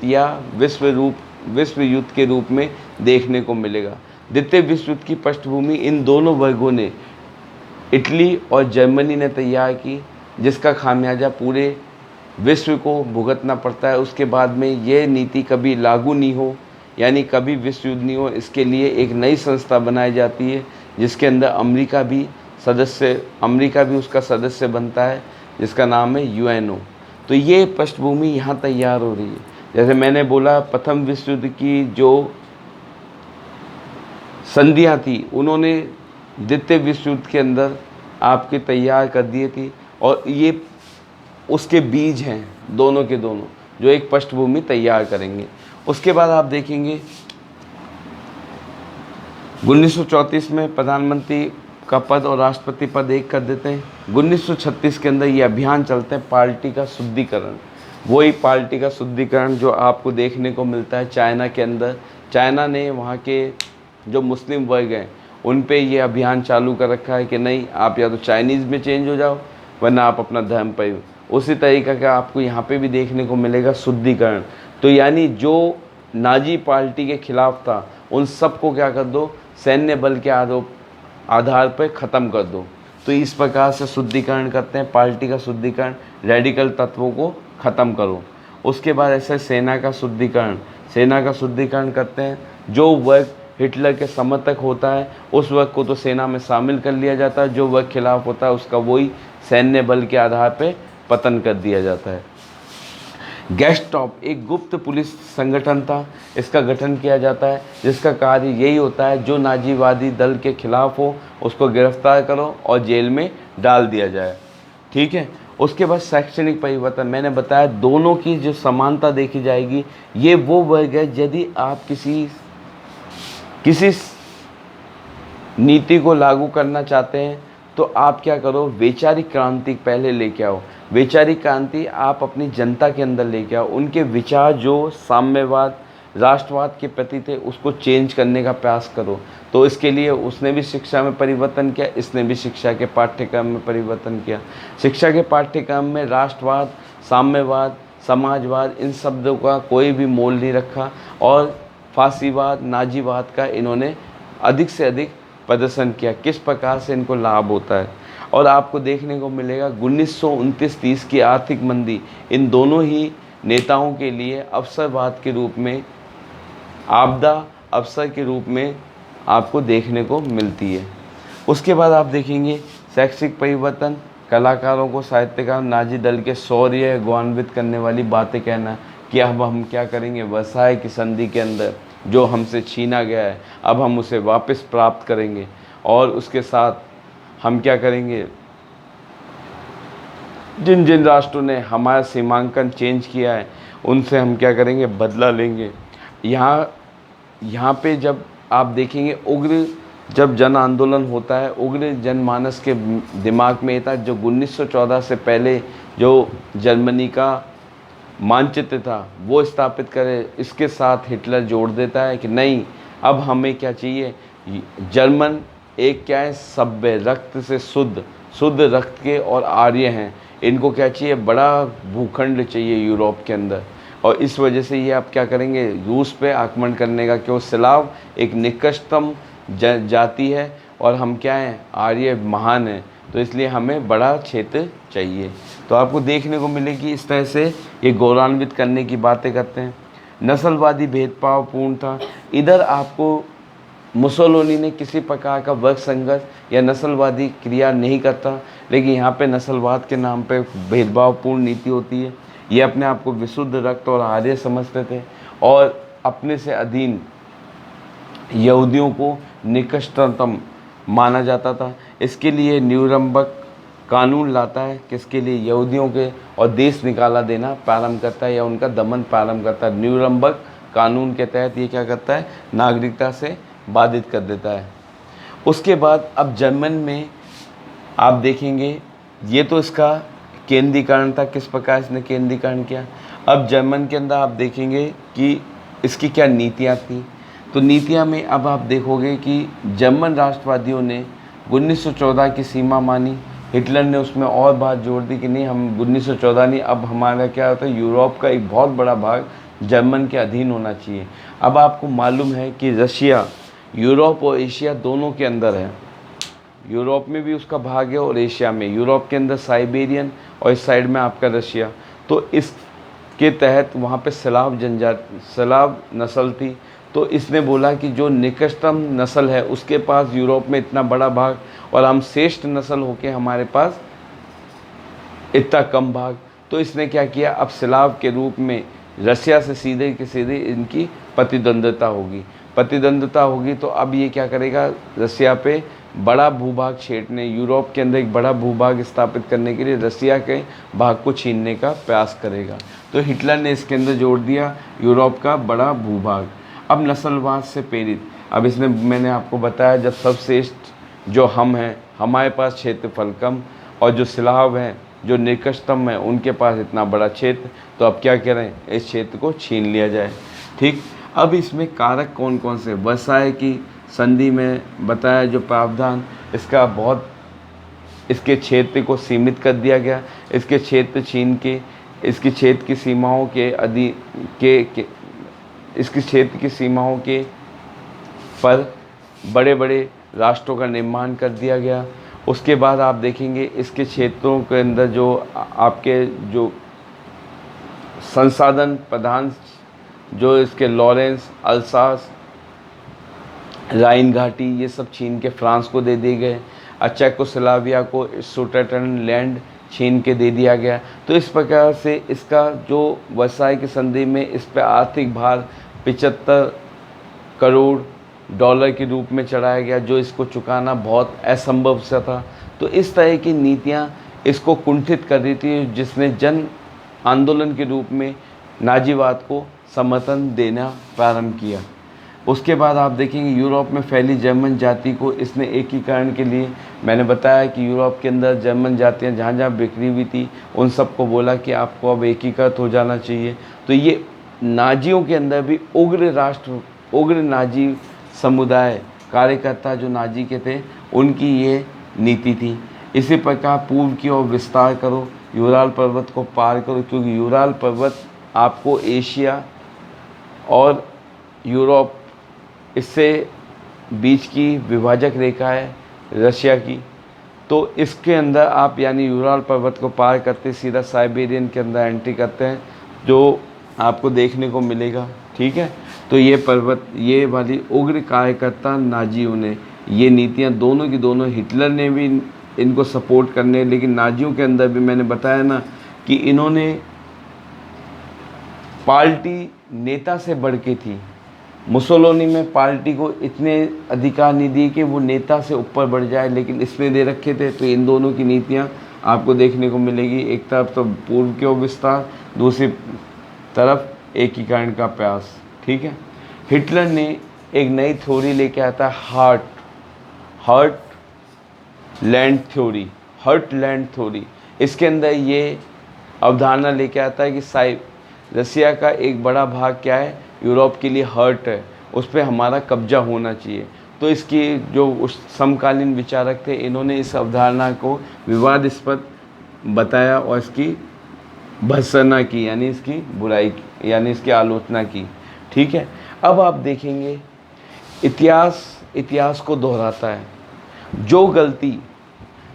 या विश्व युद्ध के रूप में देखने को मिलेगा। द्वितीय विश्व युद्ध की पृष्ठभूमि इन दोनों वर्गों ने, इटली और जर्मनी ने तैयार की, जिसका खामियाजा पूरे विश्व को भुगतना पड़ता है। उसके बाद में ये नीति कभी लागू नहीं हो, यानी कभी विश्व युद्ध नहीं हो, इसके लिए एक नई संस्था बनाई जाती है जिसके अंदर अमेरिका भी उसका सदस्य बनता है, जिसका नाम है यूएनओ। तो ये पृष्ठभूमि यहाँ तैयार हो रही है। जैसे मैंने बोला प्रथम विश्व युद्ध की जो संधियाँ थी उन्होंने द्वितीय विश्व युद्ध के अंदर आपके तैयार कर दिए थी और ये उसके बीज हैं दोनों के दोनों जो एक पृष्ठभूमि तैयार करेंगे। उसके बाद आप देखेंगे 1934 में प्रधानमंत्री का पद और राष्ट्रपति पद एक कर देते हैं। 1936 के अंदर ये अभियान चलते हैं पार्टी का शुद्धिकरण। वही पार्टी का शुद्धिकरण जो आपको देखने को मिलता है चाइना के अंदर। चाइना ने वहाँ के जो मुस्लिम वर्ग हैं उन पे ये अभियान चालू कर रखा है कि नहीं, आप या तो चाइनीज़ में चेंज हो जाओ वरना आप अपना धर्म पर। उसी तरीक़े का आपको यहाँ पे भी देखने को मिलेगा शुद्धिकरण। तो यानी जो नाजी पार्टी के ख़िलाफ़ था उन सबको क्या कर दो, सैन्य बल के आधार पर ख़त्म कर दो। तो इस प्रकार से शुद्धिकरण करते हैं, पार्टी का शुद्धिकरण, रेडिकल तत्वों को ख़त्म करो। उसके बाद ऐसे सेना का शुद्धिकरण करते हैं। जो वर्ग हिटलर के समर्थक होता है उस वर्ग को तो सेना में शामिल कर लिया जाता है, जो वर्ग खिलाफ होता है उसका वही सैन्य बल के आधार पर पतन कर दिया जाता है। गेस्टाप एक गुप्त पुलिस संगठन था, इसका गठन किया जाता है जिसका कार्य यही होता है जो नाजीवादी दल के खिलाफ हो उसको गिरफ्तार करो और जेल में डाल दिया जाए। ठीक है। उसके बाद शैक्षणिक परिवर्तन, मैंने बताया दोनों की जो समानता देखी जाएगी। ये वो वर्ग है यदि आप किसी नीति को लागू करना चाहते हैं तो आप क्या करो, वैचारिक क्रांति पहले लेके आओ। वैचारिक क्रांति आप अपनी जनता के अंदर लेके आओ। उनके विचार जो साम्यवाद राष्ट्रवाद के प्रति थे उसको चेंज करने का प्रयास करो। तो इसके लिए उसने भी शिक्षा में परिवर्तन किया, इसने भी शिक्षा के पाठ्यक्रम में परिवर्तन किया। शिक्षा के पाठ्यक्रम में राष्ट्रवाद, साम्यवाद, समाजवाद इन शब्दों का कोई भी मोल नहीं रखा और फासीवाद, नाजीवाद का इन्होंने अधिक से अधिक प्रदर्शन किया। किस प्रकार से इनको लाभ होता है और आपको देखने को मिलेगा 1929-30 की आर्थिक मंदी इन दोनों ही नेताओं के लिए अवसरवाद के रूप में, आपदा अवसर के रूप में आपको देखने को मिलती है। उसके बाद आप देखेंगे शैक्षिक परिवर्तन, कलाकारों को, साहित्यकार नाजी दल के शौर्य गौरवान्वित करने वाली बातें कहना कि अब हम क्या करेंगे, वर्साय की संधि के अंदर जो हमसे छीना गया है अब हम उसे वापस प्राप्त करेंगे और उसके साथ हम क्या करेंगे, जिन जिन राष्ट्रों ने हमारा सीमांकन चेंज किया है उनसे हम क्या करेंगे, बदला लेंगे। यहाँ पे जब आप देखेंगे उग्र जब जन आंदोलन होता है, उग्र जनमानस के दिमाग में था जो 1914 से पहले जो जर्मनी का मानचित्र था वो स्थापित करे, इसके साथ हिटलर जोड़ देता है कि नहीं अब हमें क्या चाहिए, जर्मन एक क्या है, सभ्य रक्त से शुद्ध रक्त के और आर्य हैं, इनको क्या चाहिए, बड़ा भूखंड चाहिए यूरोप के अंदर। और इस वजह से ये आप क्या करेंगे, रूस पे आक्रमण करने का, क्यों, स्लाव एक निकृष्टतम जाति है और हम क्या हैं, आर्य महान हैं, तो इसलिए हमें बड़ा क्षेत्र चाहिए। तो आपको देखने को मिलेगी इस तरह से ये गौरवान्वित करने की बातें करते हैं। नस्लवादी भेदभावपूर्ण था, इधर आपको मुसोलिनी ने किसी प्रकार का वर्ग संघर्ष या नस्लवादी क्रिया नहीं करता, लेकिन यहाँ पे नस्लवाद के नाम पे भेदभावपूर्ण नीति होती है। ये अपने आप को विशुद्ध रक्त और आर्य समझते थे और अपने से अधीन यहूदियों को निकृष्टतम माना जाता था। इसके लिए न्यूरम्बर्ग कानून लाता है, किसके लिए, यहूदियों के, और देश निकाला देना प्रारंभ करता है या उनका दमन प्रारंभ करता है। न्यूरम्बर्ग कानून के तहत ये क्या करता है, नागरिकता से बाधित कर देता है। उसके बाद अब जर्मन में आप देखेंगे, ये तो इसका केंद्रीकरण था, किस प्रकार इसने केंद्रीकरण किया। अब जर्मन के अंदर आप देखेंगे कि इसकी क्या नीतियाँ थी। तो नीतियाँ में अब आप देखोगे कि जर्मन राष्ट्रवादियों ने 1914 की सीमा मानी, हिटलर ने उसमें और बात जोड़ दी कि नहीं हम 1914 नहीं, अब हमारा क्या होता है, यूरोप का एक बहुत बड़ा भाग जर्मन के अधीन होना चाहिए। अब आपको मालूम है कि रशिया यूरोप और एशिया दोनों के अंदर है, यूरोप में भी उसका भाग है और एशिया में, यूरोप के अंदर साइबेरियन और इस साइड में आपका रशिया। तो इसके तहत वहाँ पे स्लाव नस्ल थी, तो इसने बोला कि जो निकृष्टतम नस्ल है उसके पास यूरोप में इतना बड़ा भाग और हम श्रेष्ठ नस्ल होके हमारे पास इतना कम भाग। तो इसने क्या किया, अब स्लाव के रूप में रशिया से सीधे के सीधे इनकी प्रतिद्वंद्विता होगी। तो अब ये क्या करेगा, रशिया पे बड़ा भूभाग छेड़ने, यूरोप के अंदर एक बड़ा भूभाग स्थापित करने के लिए रशिया के भाग को छीनने का प्रयास करेगा। तो हिटलर ने इसके अंदर जोड़ दिया यूरोप का बड़ा भूभाग। अब नस्लवाद से प्रेरित, अब इसमें मैंने आपको बताया जब सर्वश्रेष्ठ जो हम हैं हमारे पास क्षेत्रफल कम, और जो स्लाव हैं जो निकटतम हैं उनके पास इतना बड़ा क्षेत्र, तो अब क्या करें, इस क्षेत्र को छीन लिया जाए। ठीक, अब इसमें कारक कौन कौन से, वर्साय की संधि में बताया जो प्रावधान, इसका बहुत, इसके क्षेत्र को सीमित कर दिया गया, इसके क्षेत्र छीन के इसके क्षेत्र की सीमाओं के इसके क्षेत्र की सीमाओं के पर बड़े बड़े राष्ट्रों का निर्माण कर दिया गया। उसके बाद आप देखेंगे इसके क्षेत्रों के अंदर जो आपके जो संसाधन प्रधान, जो इसके लॉरेंस, अल्सास, राइन घाटी, ये सब छीन के फ्रांस को दे दिए गए। चेकोस्लोवाकिया को सुडेटन लैंड छीन के दे दिया गया। तो इस प्रकार से इसका जो वर्साय की संधि में इस पर आर्थिक भार 75 करोड़ डॉलर के रूप में चढ़ाया गया, जो इसको चुकाना बहुत असंभव सा था। तो इस तरह की नीतियाँ इसको कुंठित कर रही थी, जिसने जन आंदोलन के रूप में नाजीवाद को समर्थन देना प्रारंभ किया। उसके बाद आप देखेंगे यूरोप में फैली जर्मन जाति को इसने एकीकरण के लिए, मैंने बताया कि यूरोप के अंदर जर्मन जातियाँ जहाँ जहाँ बिखरी हुई थी उन सबको बोला कि आपको अब एकीकृत हो जाना चाहिए। तो ये नाजियों के अंदर भी उग्र नाजी समुदाय कार्यकर्ता जो नाजी के थे उनकी ये नीति थी। इसी प्रकार पूर्व की ओर विस्तार करो, यूराल पर्वत को पार करो, क्योंकि यूराल पर्वत आपको एशिया और यूरोप, इससे बीच की विभाजक रेखा है रशिया की। तो इसके अंदर आप यानी यूराल पर्वत को पार करते सीधा साइबेरियन के अंदर एंट्री करते हैं, जो आपको देखने को मिलेगा। ठीक है, तो ये पर्वत, ये वाली उग्र कार्यकर्ता नाजियों ने ये नीतियाँ दोनों की दोनों, हिटलर ने भी इनको सपोर्ट करने, लेकिन नाजियों के अंदर भी मैंने बताया ना कि इन्होंने पार्टी नेता से बढ़ के थी। मुसोलिनी में पार्टी को इतने अधिकार नहीं दिए कि वो नेता से ऊपर बढ़ जाए, लेकिन इसने दे रखे थे। तो इन दोनों की नीतियाँ आपको देखने को मिलेगी, एक तरफ तो पूर्व की ओर विस्तार, दूसरी तरफ एकीकरण का प्रयास। ठीक है, हिटलर ने एक नई थ्योरी लेके आता है, हर्ट लैंड थ्योरी। इसके अंदर ये अवधारणा लेके आता है कि रसिया का एक बड़ा भाग क्या है, यूरोप के लिए हर्ट है, उस पर हमारा कब्जा होना चाहिए। तो इसकी जो उस समकालीन विचारक थे, इन्होंने इस अवधारणा को विवादास्पद बताया और इसकी भर्त्सना की, यानी इसकी बुराई की, यानी इसकी आलोचना की। ठीक है, अब आप देखेंगे इतिहास को दोहराता है। जो गलती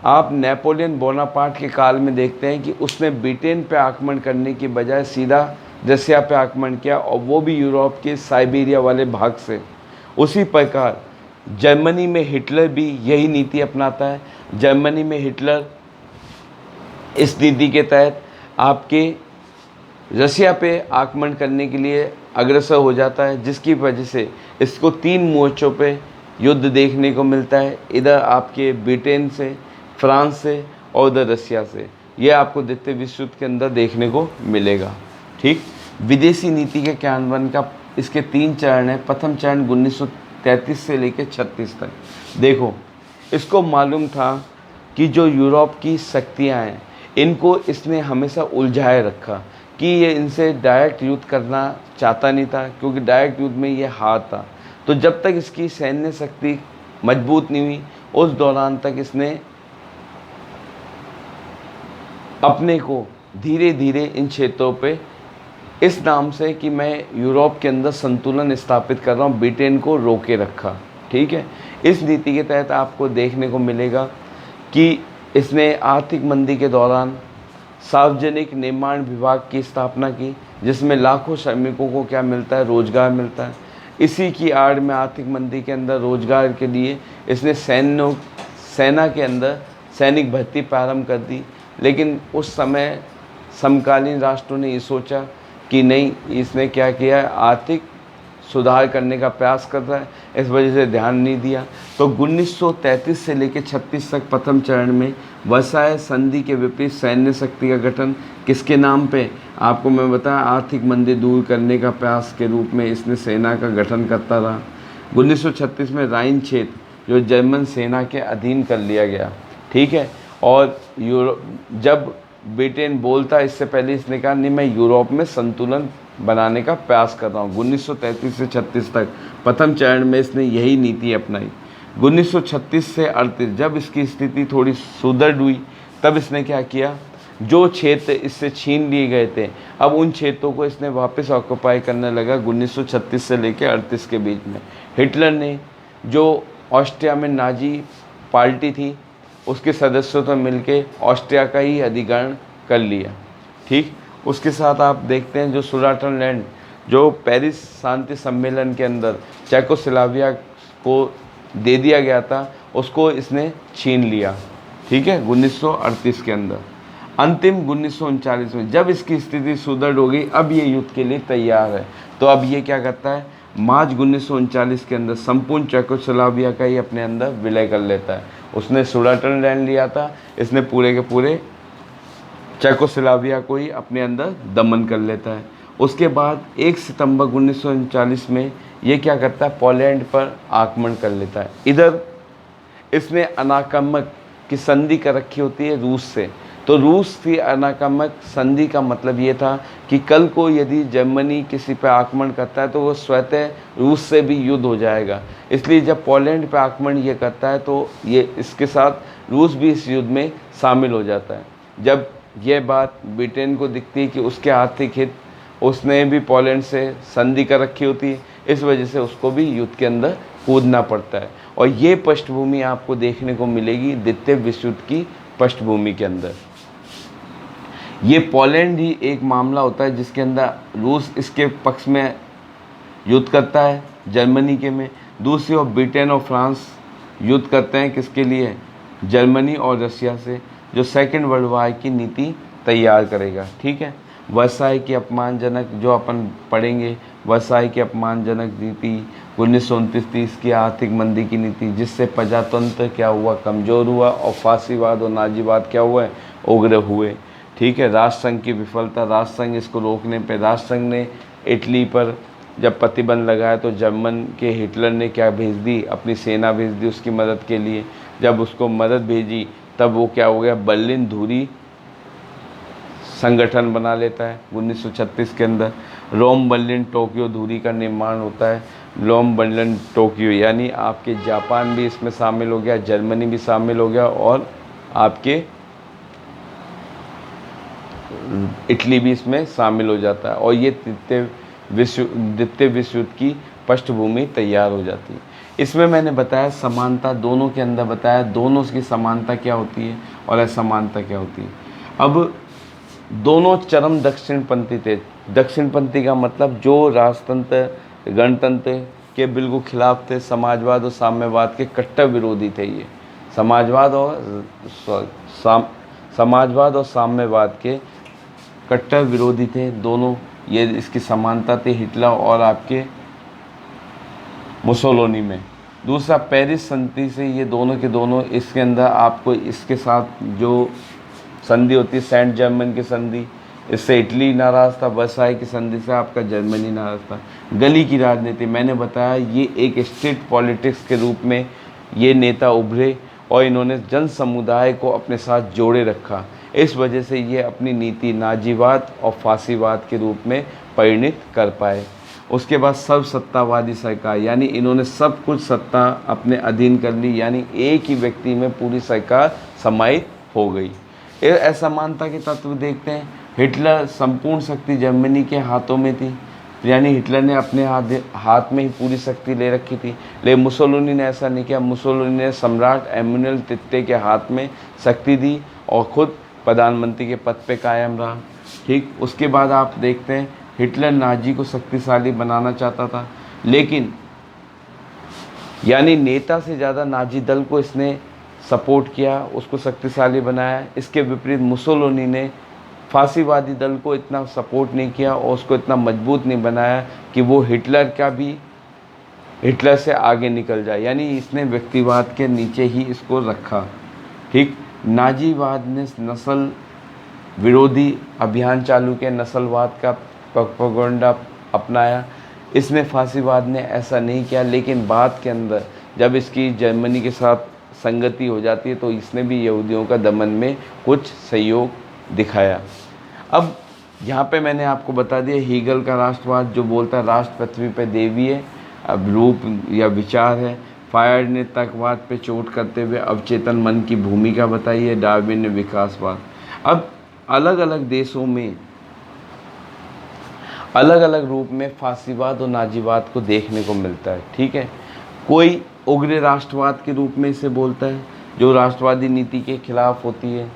आप नेपोलियन बोनापार्ट के काल में देखते हैं कि उसने ब्रिटेन पे आक्रमण करने की बजाय सीधा रसिया पे आक्रमण किया, और वो भी यूरोप के साइबेरिया वाले भाग से। उसी प्रकार जर्मनी में हिटलर भी यही नीति अपनाता है। जर्मनी में हिटलर इस नीति के तहत आपके रसिया पे आक्रमण करने के लिए अग्रसर हो जाता है, जिसकी वजह से इसको 3 मोर्चों पे युद्ध देखने को मिलता है, इधर आपके ब्रिटेन से, फ्रांस से और उधर रसिया से। यह आपको द्वितीय विश्व युद्ध के अंदर देखने को मिलेगा। ठीक, विदेशी नीति के क्रियान्वयन का इसके 3 चरण हैं। प्रथम चरण 1933 से लेकर 36 तक। देखो, इसको मालूम था कि जो यूरोप की शक्तियाँ हैं इनको इसने हमेशा उलझाए रखा, कि ये इनसे डायरेक्ट युद्ध करना चाहता नहीं था, क्योंकि डायरेक्ट युद्ध में ये हार था। तो जब तक इसकी सैन्य शक्ति मजबूत नहीं हुई, उस दौरान तक इसने अपने को धीरे धीरे इन क्षेत्रों पे इस नाम से कि मैं यूरोप के अंदर संतुलन स्थापित कर रहा हूँ, ब्रिटेन को रोके रखा। ठीक है, इस नीति के तहत आपको देखने को मिलेगा कि इसने आर्थिक मंदी के दौरान सार्वजनिक निर्माण विभाग की स्थापना की, जिसमें लाखों श्रमिकों को क्या मिलता है, रोजगार मिलता है। इसी की आड़ में आर्थिक मंदी के अंदर रोजगार के लिए इसने सेना के अंदर सैनिक भर्ती प्रारंभ कर दी। लेकिन उस समय समकालीन राष्ट्रों ने ये सोचा कि नहीं, इसने क्या किया है, आर्थिक सुधार करने का प्रयास कर रहा है, इस वजह से ध्यान नहीं दिया। तो 1933 से लेकर 36 तक प्रथम चरण में वर्साय संधि के विपरीत सैन्य शक्ति का गठन किसके नाम पे, आपको मैं बताया, आर्थिक मंदी दूर करने का प्रयास के रूप में इसने सेना का गठन करता रहा। 1936 में राइन क्षेत्र जो जर्मन सेना के अधीन कर लिया गया। ठीक है, और जब ब्रिटेन बोलता, इससे पहले इसने कहा नहीं, मैं यूरोप में संतुलन बनाने का प्रयास कर रहा हूँ। 1933 से 36 तक प्रथम चरण में इसने यही नीति अपनाई। 1936 से 38 जब इसकी स्थिति थोड़ी सुदृढ़ हुई, तब इसने क्या किया, जो क्षेत्र इससे छीन लिए गए थे, अब उन क्षेत्रों को इसने वापस ऑक्युपाई करने लगा। 1936 से लेकर 38 के बीच में हिटलर ने, जो ऑस्ट्रिया में नाजी पार्टी थी, उसके सदस्यों तो मिलके ऑस्ट्रिया का ही अधिग्रहण कर लिया। ठीक, उसके साथ आप देखते हैं जो सुडेटलैंड, जो पेरिस शांति सम्मेलन के अंदर चेकोस्लोवाकिया को दे दिया गया था, उसको इसने छीन लिया। ठीक है, 1938 के अंदर। अंतिम 1939 में जब इसकी स्थिति सुदृढ़ हो गई, अब ये युद्ध के लिए तैयार है। तो अब ये क्या करता है, मार्च 1939 के अंदर संपूर्ण चेकोस्लोवाकिया का ही अपने अंदर विलय कर लेता है। उसने सुडेटलैंड लिया था, इसने पूरे के पूरे चेकोस्लोवाकिया को ही अपने अंदर दमन कर लेता है। उसके बाद 1 सितंबर 1939 में ये क्या करता है, पोलैंड पर आक्रमण कर लेता है। इधर इसने अनाक्रमक की संधि कर रखी होती है रूस से। तो रूस की अनाक्रमक संधि का मतलब ये था कि कल को यदि जर्मनी किसी पर आक्रमण करता है तो वो स्वतः रूस से भी युद्ध हो जाएगा। इसलिए जब पोलैंड पर आक्रमण ये करता है तो ये इसके साथ रूस भी इस युद्ध में शामिल हो जाता है। जब ये बात ब्रिटेन को दिखती है कि उसके आर्थिक हित, उसने भी पोलैंड से संधि कर रखी होती है, इस वजह से उसको भी युद्ध के अंदर कूदना पड़ता है। और ये पृष्ठभूमि आपको देखने को मिलेगी द्वितीय विश्व युद्ध की पृष्ठभूमि के अंदर। ये पोलैंड ही एक मामला होता है जिसके अंदर रूस इसके पक्ष में युद्ध करता है जर्मनी के में, दूसरी ओर ब्रिटेन और फ्रांस युद्ध करते हैं किसके लिए, जर्मनी और रशिया से, जो सेकेंड वर्ल्ड वार की नीति तैयार करेगा। ठीक है, वर्साई की अपमानजनक, जो अपन पढ़ेंगे, वर्साई की अपमानजनक नीति, 1929-30 की आर्थिक मंदी की नीति, जिससे प्रजातंत्र क्या हुआ, कमज़ोर हुआ, और फासीवाद और नाजीवाद क्या हुए, उग्र हुए। ठीक है, राष्ट्रसंघ की विफलता, राष्ट्रसंघ इसको रोकने पे, राष्ट्रसंघ ने इटली पर जब प्रतिबंध लगाया तो जर्मन के हिटलर ने क्या भेज दी, अपनी सेना भेज दी उसकी मदद के लिए। जब उसको मदद भेजी तब वो क्या हो गया, बर्लिन धुरी संगठन बना लेता है 1936 के अंदर। रोम बर्लिन टोक्यो धुरी का निर्माण होता है। रोम बर्लिन टोक्यो यानी आपके जापान भी इसमें शामिल हो गया, जर्मनी भी शामिल हो गया, और आपके इटली भी इसमें शामिल हो जाता है। और ये द्वितीय विश्व युद्ध की पृष्ठभूमि तैयार हो जाती है। इसमें मैंने बताया समानता दोनों के अंदर, बताया दोनों की समानता क्या होती है और असमानता क्या होती है। अब दोनों चरम दक्षिणपंथी थे। दक्षिणपंथी का मतलब जो राजतंत्र गणतंत्र के बिल्कुल खिलाफ थे, समाजवाद और साम्यवाद के कट्टर विरोधी थे। ये समाजवाद और साम्यवाद के कट्टर विरोधी थे दोनों। ये इसकी समानता थी हिटलर और आपके मुसोलिनी में। दूसरा, पेरिस संधि से ये दोनों के दोनों, इसके अंदर आपको इसके साथ जो संधि होती है सेंट जर्मन की संधि, इससे इटली नाराज़ था। वर्साई की संधि से आपका जर्मनी नाराज़ था। गली की राजनीति, मैंने बताया ये एक स्टेट पॉलिटिक्स के रूप में ये नेता उभरे और इन्होंने जन समुदाय को अपने साथ जोड़े रखा। इस वजह से ये अपनी नीति नाजीवाद और फासीवाद के रूप में परिणित कर पाए। उसके बाद सर्व सत्तावादी सरकार, यानी इन्होंने सब कुछ सत्ता अपने अधीन कर ली, यानी एक ही व्यक्ति में पूरी सरकार समाहित हो गई। असमानता के तत्व देखते हैं। हिटलर संपूर्ण शक्ति जर्मनी के हाथों में थी, यानी हिटलर ने अपने हाथ में ही पूरी शक्ति ले रखी थी। लेकिन मुसोलिनी ने ऐसा नहीं किया। मुसोलिनी ने सम्राट एमुअल तृतीय के हाथ में शक्ति दी और ख़ुद प्रधानमंत्री के पद पे कायम रहा। ठीक, उसके बाद आप देखते हैं हिटलर नाजी को शक्तिशाली बनाना चाहता था, लेकिन यानी नेता से ज़्यादा नाजी दल को इसने सपोर्ट किया, उसको शक्तिशाली बनाया। इसके विपरीत मुसोलिनी ने फासीवादी दल को इतना सपोर्ट नहीं किया और उसको इतना मजबूत नहीं बनाया कि वो हिटलर से आगे निकल जाए, यानी इसने व्यक्तिवाद के नीचे ही इसको रखा। ठीक, नाजीवाद ने नस्ल विरोधी अभियान चालू किया, नस्लवाद का प्रोपेगेंडा अपनाया। इसने फासीवाद ने ऐसा नहीं किया, लेकिन बाद के अंदर जब इसकी जर्मनी के साथ संगति हो जाती है तो इसने भी यहूदियों का दमन में कुछ सहयोग दिखाया। अब यहाँ पे मैंने आपको बता दिया हीगल का राष्ट्रवाद जो बोलता है राष्ट्र पृथ्वी पे देवीय अब रूप या विचार है। फायर्ड ने तर्कवाद पे चोट करते हुए अवचेतन मन की भूमिका बताई है। डार्विन ने विकासवाद। अब अलग अलग देशों में अलग अलग रूप में फासीवाद और नाजीवाद को देखने को मिलता है। ठीक है, कोई उग्र राष्ट्रवाद के रूप में इसे बोलता है जो राष्ट्रवादी नीति के खिलाफ होती है।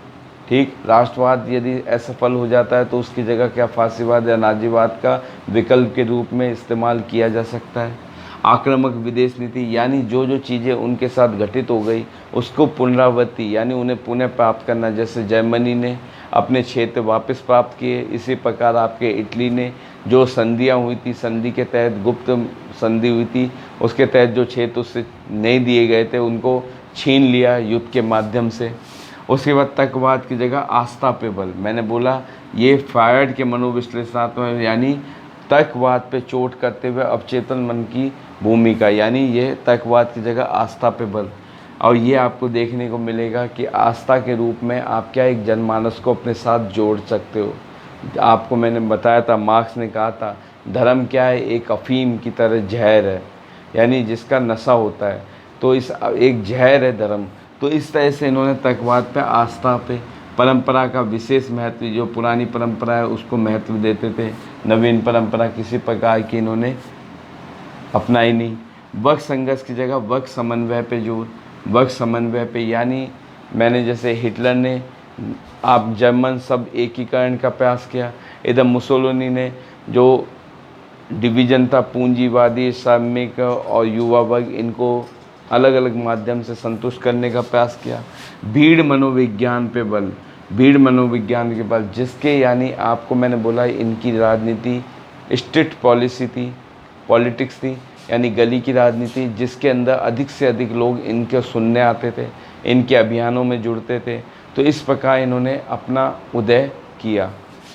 ठीक, राष्ट्रवाद यदि असफल हो जाता है तो उसकी जगह क्या फासीवाद या नाजीवाद का विकल्प के रूप में इस्तेमाल किया जा सकता है। आक्रामक विदेश नीति यानी जो जो चीज़ें उनके साथ घटित हो गई उसको पुनरावृत्ति यानी उन्हें पुनः प्राप्त करना, जैसे जर्मनी ने अपने क्षेत्र वापस प्राप्त किए, इसी प्रकार आपके इटली ने जो संधियाँ हुई थी, संधि के तहत गुप्त संधि हुई थी, उसके तहत जो क्षेत्र उससे नहीं दिए गए थे उनको छीन लिया युद्ध के माध्यम से। उसके बाद तर्कवाद की जगह आस्था पे बल। मैंने बोला ये फायर्ड के मनोविश्लेषणात्मक यानी तर्कवाद पे चोट करते हुए अवचेतन मन की भूमिका, यानी ये तर्कवाद की जगह आस्था पे बल। और ये आपको देखने को मिलेगा कि आस्था के रूप में आप क्या एक जनमानस को अपने साथ जोड़ सकते हो। आपको मैंने बताया था, मार्क्स ने कहा था धर्म क्या है, एक अफीम की तरह जहर है, यानी जिसका नशा होता है, तो इस एक जहर है धर्म। तो इस तरह से इन्होंने तर्कवाद पे, आस्था पे, परंपरा का विशेष महत्व, जो पुरानी परंपरा है उसको महत्व देते थे, नवीन परंपरा किसी प्रकार की इन्होंने अपनाई नहीं। वक्त संघर्ष की जगह वक्त समन्वय पे जोर। वक्त समन्वय पे यानी मैंने जैसे हिटलर ने आप जर्मन सब एकीकरण का प्रयास किया, इधर मुसोलिनी ने जो डिवीज़न था पूंजीवादी, श्रमिक और युवा वर्ग, इनको अलग अलग माध्यम से संतुष्ट करने का प्रयास किया। भीड़ मनोविज्ञान पे बल। भीड़ मनोविज्ञान के बल जिसके यानी आपको मैंने बोला इनकी राजनीति स्ट्रिक्ट पॉलिसी थी, पॉलिटिक्स थी, यानी गली की राजनीति, जिसके अंदर अधिक से अधिक लोग इनके सुनने आते थे, इनके अभियानों में जुड़ते थे। तो इस प्रकार इन्होंने अपना उदय किया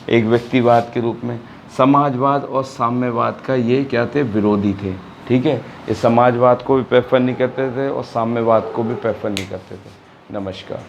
एक व्यक्तिवाद के रूप में। समाजवाद और साम्यवाद का ये क्या थे, विरोधी थे। ठीक है, ये समाजवाद को भी प्रेफर नहीं करते थे और साम्यवाद को भी प्रेफर नहीं करते थे। नमस्कार।